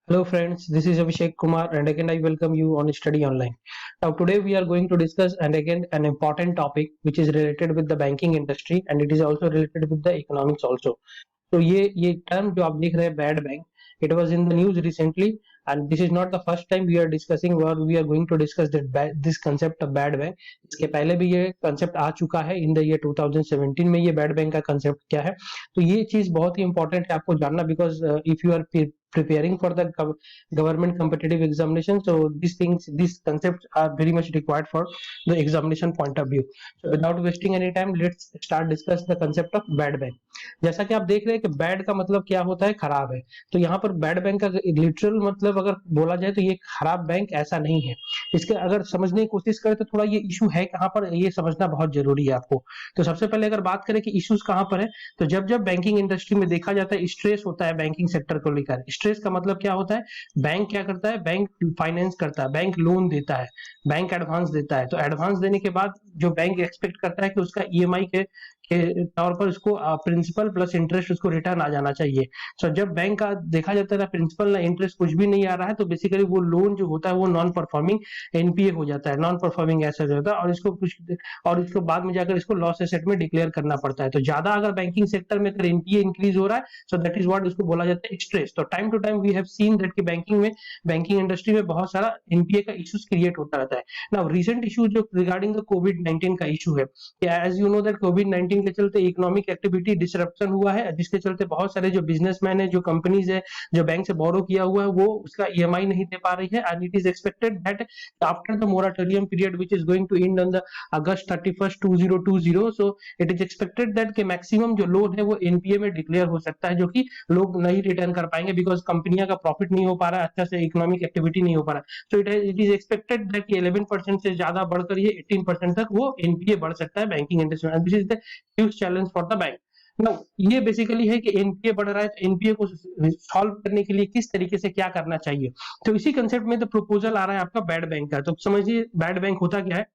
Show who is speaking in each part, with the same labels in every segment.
Speaker 1: Hello friends, this is Abhishek Kumar and again I welcome you on Study Online. Now today we are going to discuss and again an important topic which is related with the banking industry and it is also related with the economics also. तो ये term जो आप देख रहे हैं bad bank, it was in the news recently and this is not the first time we are discussing और we are going to discuss this concept of bad bank. इसके पहले भी ये कंसेप्ट आ चुका है इन द ईयर 2017 में. ये bad bank का कंसेप्ट क्या है, तो ये चीज बहुत ही इंपॉर्टेंट है आपको जानना because if you are preparing for the government competitive examination, so these concepts are very much required for the examination point of view. So without wasting any time, let's start discuss the concept of bad bank. जैसा कि आप देख रहे हैं कि bad का मतलब क्या होता है, खराब है. तो यहाँ पर बैड बैंक का लिटरल मतलब अगर बोला जाए तो ये खराब बैंक ऐसा नहीं है. इसके अगर समझने की कोशिश करें तो थोड़ा ये इशू है कहाँ पर, ये समझना बहुत जरूरी है आपको. तो सबसे पहले अगर बात करें कि इश्यूज कहाँ पर है, तो जब जब बैंकिंग इंडस्ट्री में देखा जाता है स्ट्रेस होता है बैंकिंग सेक्टर को लेकर. स्ट्रेस का मतलब क्या होता है, बैंक क्या करता है, बैंक फाइनेंस करता है, बैंक लोन देता है, बैंक एडवांस देता है. तो एडवांस देने के बाद जो बैंक एक्सपेक्ट करता है कि उसका ईएमआई के तौर पर उसको प्रिंसिपल प्लस इंटरेस्ट उसको रिटर्न आ जाना चाहिए. सो जब बैंक का देखा जाता है ना प्रिंसिपल ना इंटरेस्ट कुछ भी नहीं आ रहा है, तो बेसिकली वो लोन जो होता है वो नॉन परफॉर्मिंग एनपीए हो जाता है, नॉन परफॉर्मिंग एसेट होता है, और इसको बाद में जाकर इसको लॉस एसेट में डिक्लेयर करना पड़ता है. तो ज्यादा अगर बैंकिंग सेक्टर में अगर एनपीए इंक्रीज हो रहा है, सो दैट इज व्हाट इसको बोला जाता है स्ट्रेस. तो time to time we have seen that कि बैंकिंग इंडस्ट्री में बहुत सारा एनपीए का इश्यूज क्रिएट होता रहता है. नाउ रिसेंट इशू जो रिगार्डिंग द कोविड-19 का इशू है, एज यू नो दैट कोविड-19 के चलते इकोनॉमिक एक्टिविटी डिसरप्शन हुआ है, जिसके चलते बहुत सारे जो बिजनेसमैन है, जो कंपनीज है, जो बैंक से बोरो किया हुआ है, वो उसका ईएमआई नहीं दे पा रही है. And it is expected that after the moratorium period which is going to end on the August 31st 2020, so it is expected that कि मैक्सिमम जो लोन है वो एनपीए में डिक्लेयर हो सकता है, जो कि लोग नहीं रिटर्न कर पाएंगे बिकॉज कंपनियां का प्रॉफिट नहीं हो पा रहा है, अच्छा से इकोनॉमिक एक्टिविटी नहीं हो पा रहा है. सो इट इज एक्सपेक्टेड दैट 11% से ज्यादा बढ़कर ये 18% तक वो एनपीए बढ़ सकता है बैंकिंग इंडस्ट्री में. This is the huge challenge for the bank. Now ये बेसिकली है कि एनपीए बढ़ रहा है, तो एनपीए को सॉल्व करने के लिए किस तरीके से क्या करना चाहिए. तो इसी कंसेप्ट में तो प्रपोजल आ रहा है आपका बैड बैंक का. तो समझिए बैड बैंक होता क्या है.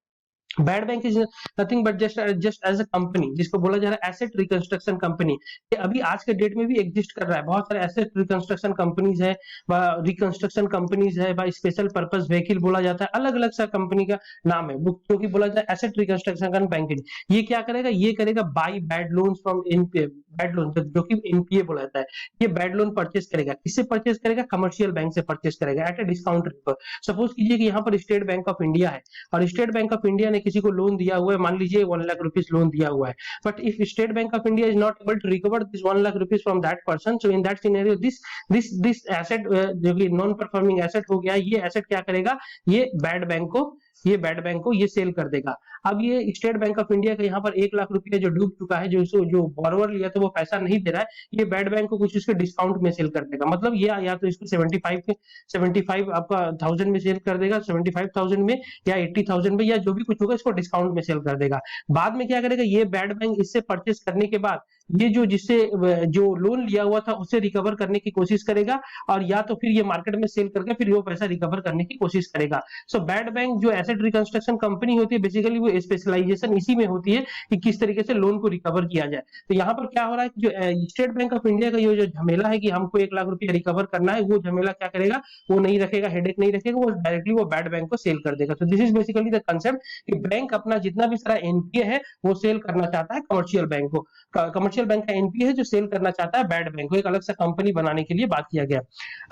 Speaker 1: Bad bank is nothing but just as a company, जिसको बोला जा रहा है एसेट रिकंस्ट्रक्शन कंपनी. ये अभी आज के डेट में भी एग्जिस्ट कर रहा है. बहुत सारे एसेट रिकंस्ट्रक्शन कंपनीज है, रिकंस्ट्रक्शन कंपनीज है, स्पेशल पर्पस व्हीकल बोला जाता है, अलग अलग सा कंपनी का नाम है जो कि बोला जाता है एसेट रिकंस्ट्रक्शन बैंकिंग. ये क्या करेगा, ये करेगा by bad loan from NPA, bad loan जो कि एनपीए बोला जाता है. ये बैड लोन परचेस करेगा, किससे परचेस करेगा, कमर्शियल बैंक से परचेस करेगा एट ए डिस्काउंट रेट पर. सपोज कीजिए कि यहाँ पर स्टेट बैंक ऑफ इंडिया है और स्टेट बैंक ऑफ इंडिया ने किसी को लोन दिया हुआ है, मान लीजिए 1 लाख रुपीज लोन दिया हुआ है. But if state bank of India is not able to recover this 1 lakh rupees from that person, so in that scenario this asset जो कि नॉन परफॉर्मिंग एसेट हो गया, ये एसेट क्या करेगा, ये बैड बैंक को ये सेल कर देगा. अब ये स्टेट बैंक ऑफ इंडिया का यहाँ पर 1 लाख रुपया जो डूब चुका है, जो बोरोवर लिया तो वो पैसा नहीं दे रहा है, ये बैड बैंक को कुछ इसके डिस्काउंट में सेल कर देगा. मतलब ये या तो इसको 75 आपका 1000 में सेल कर देगा, 75,000 में या 80,000 में, या जो भी कुछ होगा इसको डिस्काउंट में सेल कर देगा. बाद में क्या करेगा, ये बैड बैंक इससे परचेस करने के बाद ये जो लोन लिया हुआ था उसे रिकवर करने की कोशिश करेगा, और या तो फिर ये मार्केट में सेल करके फिर वो पैसा रिकवर करने की कोशिश करेगा. सो बैड बैंक जो एसेट रिकंस्ट्रक्शन कंपनी होती है, बेसिकली वो स्पेशलाइजेशन इसी में होती है कि किस तरीके से लोन को रिकवर किया जाए. तो यहाँ पर क्या हो रहा है कि जो स्टेट बैंक ऑफ इंडिया का ये जो झमेला है कि हमको 1 लाख रुपया रिकवर करना है, वो झमेला क्या करेगा, वो नहीं रखेगा, हेडेक नहीं रखेगा, वो डायरेक्टली वो बैड बैंक को सेल कर देगा. तो this is basically the concept कि बैंक अपना जितना भी सारा एनपीए है वो सेल करना चाहता है कमर्शियल बैंक को. कमर्शियल बैंक का एनपीए है जो सेल करना चाहता है बैड बैंक को, एक अलग सा कंपनी बनाने के लिए बात किया गया.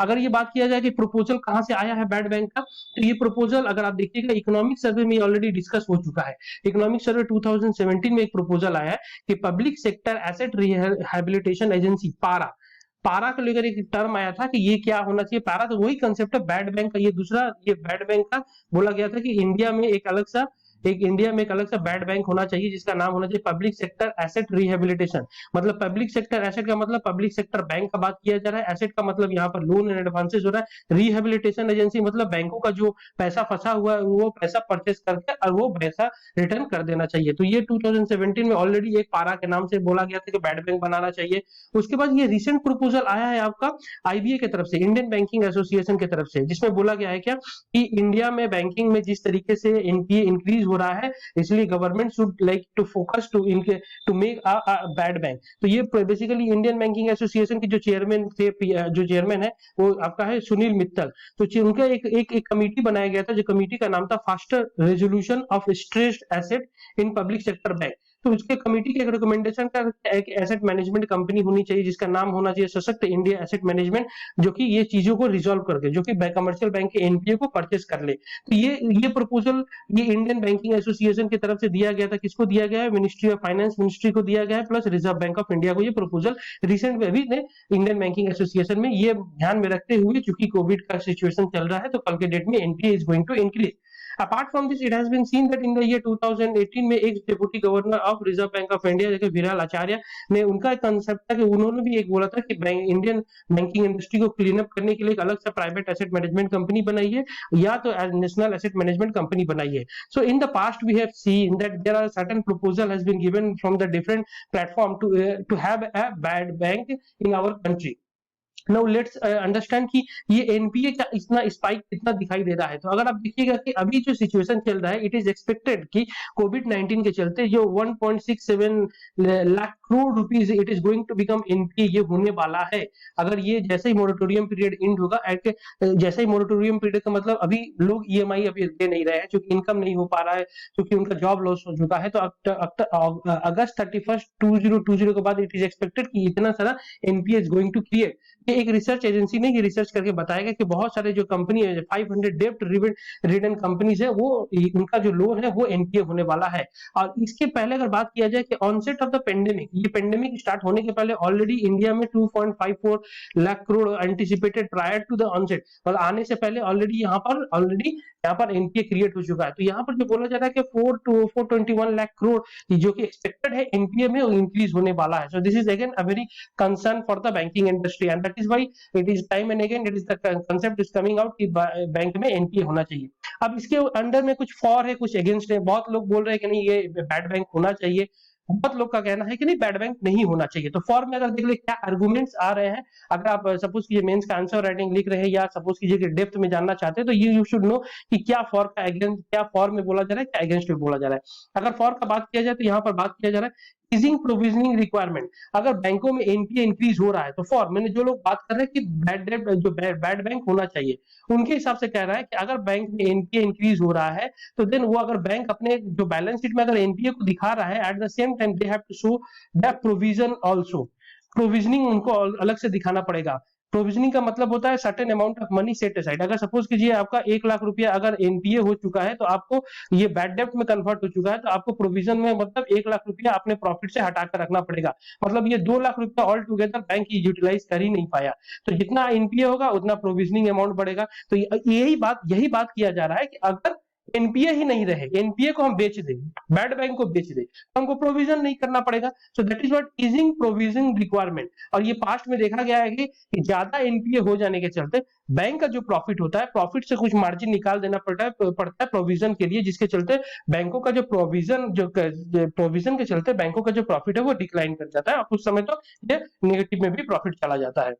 Speaker 1: अगर ये बात किया जाए कि प्रपोजल कहां से आया है बैड बैंक का, तो ये प्रपोजल अगर आप देखिएगा इकोनॉमिक सर्वे में ऑलरेडी डिस्कस हो चुका है. इकोनॉमिक सर्वे 2017 में एक प्रपोजल आया है कि public sector asset rehabilitation agency पारा को लेकर एक टर्म आया था कि ये क्या होना चाहिए. पारा तो वही कंसेप्ट है बैड बैंक का. ये बैड बैंक का बोला गया था कि इंडिया में एक अलग सा बैड बैंक होना चाहिए जिसका नाम होना चाहिए पब्लिक सेक्टर एसेट रिहेबिलिटेशन. मतलब पब्लिक सेक्टर एसेट का मतलब पब्लिक सेक्टर बैंक का बात किया जा रहा है, एसेट का मतलब यहाँ पर लोन एंड एडवांसेस हो रहा है, रिहेबिलिटेशन एजेंसी मतलब बैंकों का जो पैसा फंसा हुआ है वो पैसा परचेस करके और वो पैसा रिटर्न कर देना चाहिए. तो ये 2017 में ऑलरेडी एक पारा के नाम से बोला गया था कि बैड बैंक बनाना चाहिए. उसके बाद ये रिसेंट प्रपोजल आया है आपका आईबीए की तरफ से, इंडियन बैंकिंग एसोसिएशन की तरफ से, जिसमें बोला गया है क्या कि इंडिया में बैंकिंग में जिस तरीके से एनपीए इंक्रीज हो रहा है, इसलिए government should like to focus to make a bad bank. तो ये बेसिकली इंडियन बैंकिंग एसोसिएशन के जो चेयरमैन थे, जो चेयरमैन है वो आपका है सुनील मित्तल। तो उनका एक कमेटी बनाया गया था, जो कमेटी का नाम था faster resolution of stressed asset in public sector bank. तो उसके कमेटी के एक रिकमेंडेशन का एक एसेट मैनेजमेंट कंपनी होनी चाहिए जिसका नाम होना चाहिए सशक्त इंडिया एसेट मैनेजमेंट, जो कि ये चीजों को रिजॉल्व करके, जो कि कमर्शियल बैंक के एनपीए को परचेस कर ले। तो ये प्रपोजल ये इंडियन बैंकिंग एसोसिएशन की तरफ से दिया गया था। किसको दिया गया है? मिनिस्ट्री ऑफ फाइनेंस मिनिस्ट्री को दिया गया है, plus reserve bank of India को ये प्रपोजल रिसेंट में अभी ने इंडियन बैंकिंग एसोसिएशन में ये ध्यान में रखते हुए, चूंकि कोविड का सिचुएशन चल रहा है तो कल के डेट में NPA is going to increase. Apart from this, it has been seen that in the year 2018 में एक deputy governor of reserve bank of India जैसे विराल आचार्य ने, उनका एक कंसेप्ट था कि उन्होंने भी एक बोला था कि इंडियन बैंकिंग इंडस्ट्री को क्लीन अप करने के लिए एक अलग से प्राइवेट एसेट मैनेजमेंट कंपनी बनाई है, या तो नेशनल एसेट मैनेजमेंट कंपनी बनाई है। So in the past we have seen that there are certain proposal has been given from the different platform to have a bad bank in our country. Now let's understand कि ये NPA का इतना spike कितना दिखाई दे रहा है। तो अगर आप देखिएगा कि अभी जो सिचुएशन चल रहा है, इट इज एक्सपेक्टेड कि कोविड 19 के चलते जो 1.67 lakh crore rupees it is going to become NPA ये होने वाला है। अगर ये जैसे ही मोरेटोरियम पीरियड एंड होगा, जैसे ही मोरेटोरियम पीरियड का मतलब अभी लोग ईएमआई अभी दे नहीं रहे हैं क्योंकि इनकम नहीं हो पा रहा है, क्योंकि उनका जॉब लॉस हो चुका है। तो अगस्त 31 2020 के बाद इट इज एक्सपेक्टेड कि इतना सारा NPA is going to create. एक रिसर्च एजेंसी ने ये रिसर्च करके बताया कि बहुत सारे जो कंपनी है, 500 डेब्ट रिडन कंपनीज है, वो उनका जो लोन है वो एनपीए होने वाला है। और इसके पहले अगर बात किया जाए कि ऑनसेट ऑफ द पेंडेमिक, ये पेंडेमिक स्टार्ट होने के पहले ऑलरेडी इंडिया में 2.54 lakh crore anticipated prior to the onset, मतलब आने से पहले ऑलरेडी यहाँ पर एनपीए क्रिएट हो चुका है। तो यहाँ पर जो बोला जा रहा है कि 421 लाख करोड़ जो कि एक्सपेक्टेड है एनपीए में, वो इंक्रीज होने वाला है। So this is again a very concern for the banking industry, and that is why it is time and again it is the concept is coming out कि बैंक में NPA होना चाहिए। अब इसके अंडर में कुछ फॉर है, कुछ अगेंस्ट है। बहुत लोग बोल रहे हैं कि नहीं ये बैड बैंक होना चाहिए, बहुत लोग का कहना है कि नहीं बैड बैंक नहीं होना चाहिए। तो फॉर में अगर देख ले क्या आर्गुमेंट्स आ रहे हैं, अगर आप सपोज कीजिए मेंस का आंसर राइटिंग लिख रहे हैं या सपोज कीजिए कि डेप्थ में जानना चाहते हैं, तो यू शुड नो कि क्या फॉर का अगेंस्ट, क्या फॉर में बोला जा रहा है, क्या अगेंस्ट में बोला जा रहा है। अगर फॉर का बात किया जाए तो यहाँ पर बात किया जा रहा है ईजिंग प्रोविजनिंग रिक्वायरमेंट। अगर बैंकों में एनपीए इंक्रीज हो रहा है तो फॉर मैंने जो लोग बात कर रहे हैं कि बैड बैंक होना चाहिए, उनके हिसाब से कह रहा है कि अगर बैंक में एनपीए इंक्रीज हो रहा है तो देन वो अगर बैंक अपने जो बैलेंस शीट में अगर एनपीए को दिखा रहा है, at the same time they have to show the provision also. Provisioning उनको अलग से दिखाना पड़ेगा। प्रोविजनिंग का मतलब होता है certain amount of money set aside. अगर सपोज कीजिए आपका 1 लाख रुपया अगर एनपीए हो चुका है, तो आपको ये बैड डेब्ट में कन्वर्ट हो चुका है, तो आपको प्रोविजन में मतलब 1 लाख रुपया अपने प्रॉफिट से हटा कर रखना पड़ेगा। मतलब ये 2 लाख रुपया ऑल टुगेदर बैंक यूटिलाइज कर ही नहीं पाया। तो जितना एनपीए होगा उतना प्रोविजनिंग अमाउंट बढ़ेगा। तो यही बात किया जा रहा है कि अगर एनपीए ही नहीं रहे, एनपीए को हम बेच दें, बैड बैंक को बेच दें, तो हमको प्रोविजन नहीं करना पड़ेगा। सो that is what easing provision requirement. और ये पास्ट में देखा गया है कि ज्यादा एनपीए हो जाने के चलते बैंक का जो प्रॉफिट होता है, प्रॉफिट से कुछ मार्जिन निकाल देना पड़ता है प्रोविजन के लिए, जिसके चलते बैंकों का जो प्रोविजन के चलते बैंकों का जो प्रॉफिट है वो डिक्लाइन कर जाता है, और कुछ समय तो ये नेगेटिव में भी प्रॉफिट चला जाता है।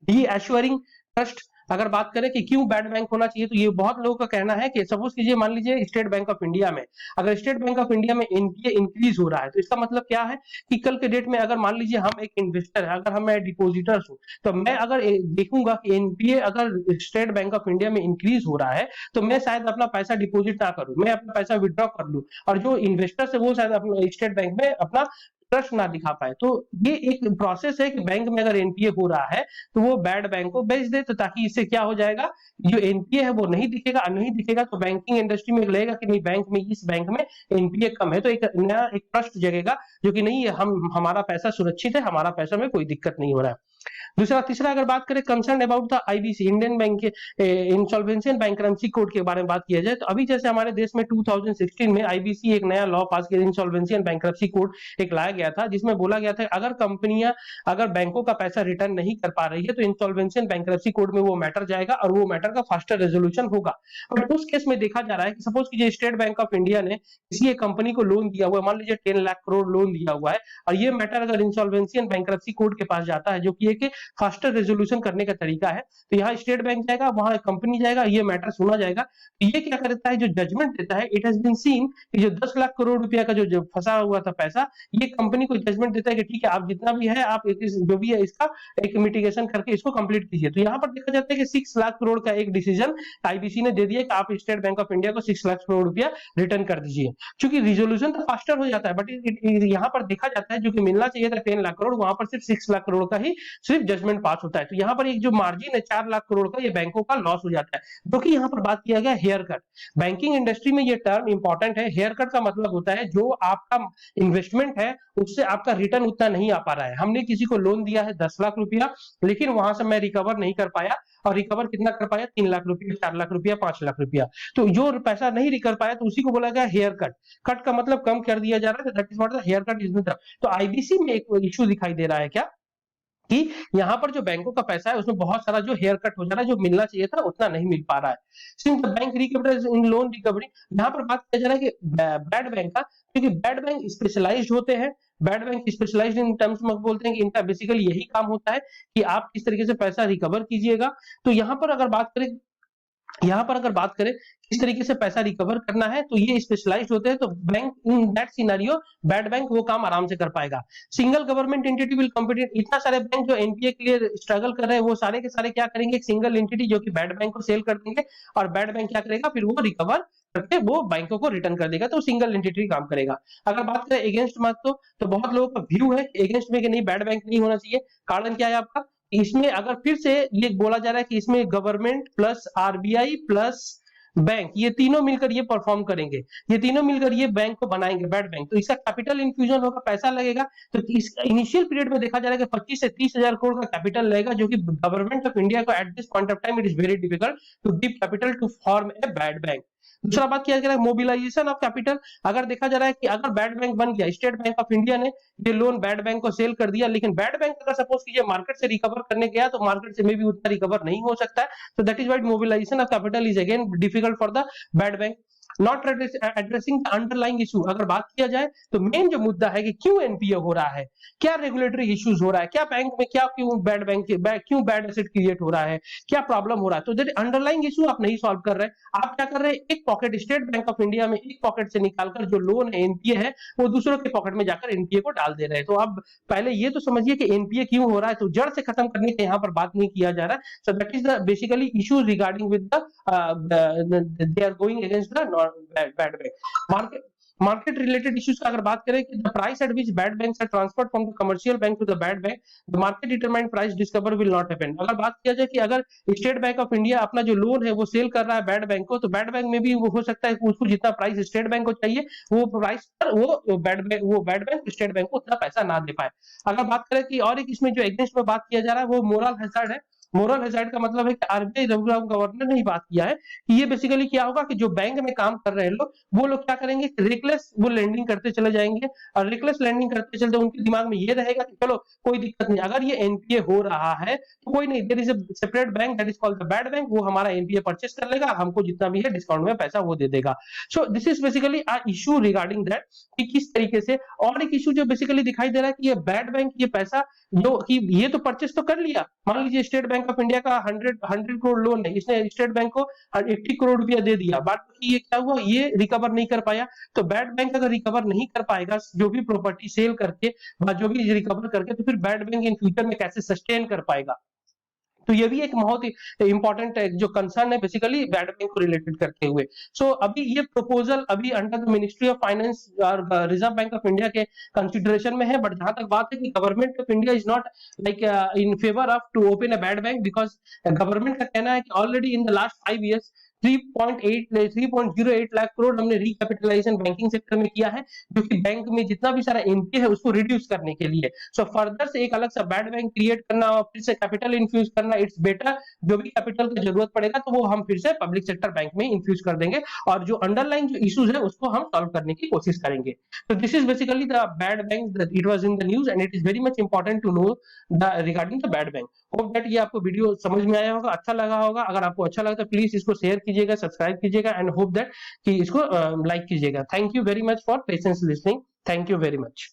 Speaker 1: डी एश्योरिंग ट्रस्ट, अगर बात करें कि क्यों बैड बैंक होना चाहिए, तो ये बहुत लोगों का कहना है कि सपोज कीजिए मान लीजिए स्टेट बैंक ऑफ इंडिया में, अगर स्टेट बैंक ऑफ इंडिया में एनपीए इंक्रीज हो रहा है, तो इसका मतलब क्या है कि कल के डेट में अगर मान लीजिए हम एक इन्वेस्टर है, अगर हम डिपोजिटर्स हूं, तो मैं अगर देखूंगा कि एनपीए अगर स्टेट बैंक ऑफ इंडिया में इंक्रीज हो रहा है, तो मैं शायद अपना पैसा डिपोजिट ना करूं, मैं अपना पैसा विड्रॉ कर लूं, और जो इन्वेस्टर है वो शायद अपना स्टेट बैंक में अपना ट्रस्ट ना दिखा पाए। तो ये एक प्रोसेस है कि बैंक में अगर एनपीए हो रहा है तो वो बैड बैंक को बेच दे, तो ताकि इससे क्या हो जाएगा, जो एनपीए है वो नहीं दिखेगा तो बैंकिंग इंडस्ट्री में लगेगा कि नहीं बैंक में, इस बैंक में एनपीए कम है, तो एक नया एक ट्रस्ट जगेगा जो कि नहीं हमारा पैसा सुरक्षित है, हमारा पैसा में कोई दिक्कत नहीं हो रहा है। तीसरा अगर बात करें concern about the IBC, Indian bank के इंसॉल्वेंसी एंड बैंकरप्सी कोड के बारे में बात किया जाए, तो अभी जैसे हमारे देश में 2016 में आईबीसी एक नया लॉ पास किया, इंसॉल्वेंसी एंड बैंकरप्सी कोड एक लाया गया था, जिसमें बोला गया था अगर कंपनियां अगर बैंकों का पैसा रिटर्न नहीं कर पा रही है तो इंसॉल्वेंसी एंड बैंकरप्सी कोड में वो मैटर जाएगा और वो मैटर का फास्टर रेजोल्यूशन होगा। बट उस केस में देखा जा रहा है कि सपोज कीजिए स्टेट बैंक ऑफ इंडिया ने किसी एक कंपनी को लोन दिया हुआ है, मान लीजिए 10 लाख करोड़ लोन दिया हुआ है, और ये मैटर अगर इंसॉल्वेंसी एंड बैंकरप्सी कोर्ट के पास जाता है, जो कि एक फास्टर रेजोल्यूशन करने का तरीका है। तो यहाँ स्टेट बैंक जाएगा, वहां कंपनी जाएगा, ये मैटर सुना जाएगा। तो ये क्या करता है, जो जजमेंट देता है, इट हैज बीन सीन कि जो 10 लाख करोड़ रुपया का जो फंसा हुआ था पैसा, ये कंपनी को जजमेंट देता है कि ठीक है, आप जितना भी है, आप जो भी है इसका एक मिटिगेशन करके इसको कंप्लीट कीजिए। तो यहाँ पर देखा जाता है कि 6 लाख करोड़ का एक डिसीजन आईबीसी ने दे दिया कि आप स्टेट बैंक ऑफ इंडिया को 6 लाख करोड़ रुपया रिटर्न कर दीजिए। क्योंकि रिजोल्यूशन तो फास्टर हो जाता है, बट यहाँ पर देखा जाता है जो कि मिलना चाहिए था 10 लाख करोड़, वहां पर सिर्फ 6 लाख करोड़ का ही सिर्फ जजमेंट पास होता है। तो यहाँ पर एक जो मार्जिन है 4 लाख करोड़ का, ये बैंकों का लॉस हो जाता है। जो कि यहाँ पर बात किया गया हेयर कट, बैंकिंग इंडस्ट्री में ये टर्म इंपॉर्टेंट है। हेयर कट का मतलब होता है जो आपका इन्वेस्टमेंट है उससे आपका रिटर्न उतना नहीं आ पा रहा है। हमने किसी को लोन दिया है 10 लाख रुपया, लेकिन वहां से मैं रिकवर नहीं कर पाया, और रिकवर कितना कर पाया, 3 लाख रुपया, 4 लाख रुपया, 5 लाख रुपया। तो जो पैसा नहीं रिकवर पाया तो उसी को बोला गया हेयर कट। कट का मतलब कम कर दिया जा रहा है, that is what the haircut is. तो आईबीसी में एक इशू दिखाई दे रहा है क्या, कि यहाँ पर जो बैंकों का पैसा है उसमें बहुत सारा जो हेयर कट हो जा रहा है, जो मिलना चाहिए था उतना नहीं मिल पा रहा है। Since the bank recoveries in loan recovery, यहाँ पर बात किया जा रहा है कि बैड बैंक का, क्योंकि बैड बैंक स्पेशलाइज्ड होते हैं। Bad bank specialized in terms में बोलते हैं कि इनका बेसिकली यही काम होता है कि आप किस तरीके से पैसा रिकवर कीजिएगा। तो यहाँ पर अगर बात करें किस तरीके से पैसा रिकवर करना है, तो ये स्पेशलाइज्ड होते हैं। तो bank in that scenario, bad bank वो काम आराम से कर पाएगा। Single government entity will compete, इतना सारे बैंक जो एनपीए के लिए स्ट्रगल कर रहे हैं वो सारे के सारे क्या करेंगे, एक सिंगल एंटिटी जो कि बैड बैंक को सेल कर देंगे, और बैड बैंक क्या करेगा, फिर वो रिकवर करके वो बैंकों को रिटर्न कर देगा। तो सिंगल एंटिटी काम करेगा। अगर बात करें अगेंस्ट मत, तो बहुत लोगों का व्यू है अगेंस्ट में कि नहीं, बैड बैंक नहीं होना चाहिए। कारण क्या है आपका, इसमें अगर फिर से ये बोला जा रहा है कि इसमें government plus RBI plus bank, ये तीनों मिलकर ये परफॉर्म करेंगे, ये तीनों मिलकर ये बैंक को बनाएंगे बैड बैंक। तो इसका कैपिटल इन्फ्यूजन होगा, पैसा लगेगा। तो इस इनिशियल पीरियड में देखा जा रहा है कि 25 से 30 हजार करोड़ का कैपिटल लगेगा, जो कि गवर्नमेंट ऑफ इंडिया को at this point of time it is very difficult to give capital to form a bad bank. दूसरा बात किया जा रहा है मोबिलाइजेशन ऑफ कैपिटल। अगर देखा जा रहा है कि अगर बैड बैंक बन गया, स्टेट बैंक ऑफ इंडिया ने ये लोन बैड बैंक को सेल कर दिया, लेकिन बैड बैंक अगर सपोज कीजिए मार्केट से रिकवर करने गया तो मार्केट से में भी उतना रिकवर नहीं हो सकता है। तो that is why mobilization of capital is again difficult for the bad bank. Not addressing the underlying issue, अगर बात किया जाए तो मेन जो मुद्दा है कि क्यों एनपीए हो रहा है, क्या रेगुलेटरी इश्यूज हो रहा है, क्या बैंक में क्या क्यों बैड बैंक क्यों बैड एसेट क्रिएट हो रहा है, क्या प्रॉब्लम हो रहा है। तो दैट अंडरलाइंग इशू आप नहीं सॉल्व कर रहे हैं, आप क्या कर रहे हैं, एक pocket state bank of India में एक पॉकेट से निकालकर जो लोन है एनपीए है वो दूसरों के पॉकेट में जाकर एनपीए को डाल दे रहे हैं। तो आप पहले ये तो समझिए कि एनपीए क्यों हो रहा है, तो जड़ से खत्म करने के यहाँ पर बात नहीं किया जा रहा है। So that is the basically issue regarding with the they are going against the bad bank. Market related issues का अगर बात करें कि the price at which bad banks are transferred from the commercial bank to the bad bank, the market determined price discover will not happen. अगर बात किया जाए कि अगर स्टेट बैंक ऑफ इंडिया अपना जो लोन है वो सेल कर रहा है बैड बैंक को, तो बैड बैंक में भी वो हो सकता है कि उसको जितना प्राइस स्टेट बैंक को चाहिए वो प्राइस पर वो बैड बैंक स्टेट बैंक को उतना पैसा ना दे पाए। अगर बात करें कि और एक इसमें जो अगेंस्ट में बात किया जा रहा है वो मोरल हैजार्ड है। मोरल हैजार्ड का मतलब है कि आरबीआई रेगुलर गवर्नर ने ही बात किया है कि ये बेसिकली क्या होगा कि जो बैंक में काम कर रहे हैं लोग, वो लोग क्या करेंगे, रेकलेस वो लेंडिंग करते चले जाएंगे, और रेकलेस लेंडिंग करते चलते उनके दिमाग में ये रहेगा कि चलो कोई दिक्कत नहीं, अगर ये एनपीए हो रहा है तो कोई नहीं, there is a separate bank that is called the bad bank, वो हमारा एनपीए परचेस कर लेगा, हमको जितना भी है डिस्काउंट में पैसा वो दे देगा। So this is basically a issue regarding that कि किस तरीके से। और एक इशू जो बेसिकली दिखाई दे रहा है कि ये बैड बैंक ये पैसा जो कि ये तो परचेस तो कर लिया, मान लीजिए स्टेट बैंक ऑफ इंडिया का 100 करोड़ लोन है, इसने स्टेट बैंक को 80 करोड़ रुपया दे दिया, बट ये क्या हुआ, ये रिकवर नहीं कर पाया। तो बैड बैंक अगर रिकवर नहीं कर पाएगा जो भी प्रॉपर्टी सेल करके जो भी रिकवर करके, तो फिर बैड बैंक इन फ्यूचर में कैसे सस्टेन कर पाएगा। तो ये भी एक बहुत इंपॉर्टेंट जो कंसर्न है बेसिकली बैड बैंक को रिलेटेड करते हुए। सो अभी ये प्रपोजल अभी under the ministry of finance और रिजर्व बैंक ऑफ इंडिया के कंसिडरेशन में है, बट जहां तक बात है कि government of India is not like in favour of to open a bad bank, because government का कहना है कि already in the last 5 years 3.08 lakh crore हमने रिकैपिटलाइजेशन बैंकिंग सेक्टर में किया है, जो कि बैंक में जितना भी सारा एनपीए है उसको रिड्यूस करने के लिए। सो फर्दर से एक अलग सा बैड बैंक क्रिएट करना और फिर से कैपिटल इन्फ्यूज करना, इट्स बेटर। जो भी कैपिटल की जरूरत पड़ेगा तो वो हम फिर से पब्लिक सेक्टर बैंक में इन्फ्यूज कर देंगे, और जो अंडरलाइन जो इश्यूज है उसको हम सॉल्व करने की कोशिश करेंगे। तो this is basically the bad bank, it was in the news and it is very much important to know the regarding the bad bank. Hope that ये आपको वीडियो समझ में आया होगा, अच्छा लगा होगा। अगर आपको अच्छा लगा तो प्लीज इसको शेयर कीजिएगा, सब्सक्राइब कीजिएगा, एंड होप दैट कि इसको लाइक कीजिएगा। Thank you very much for patience listening. Thank you very much.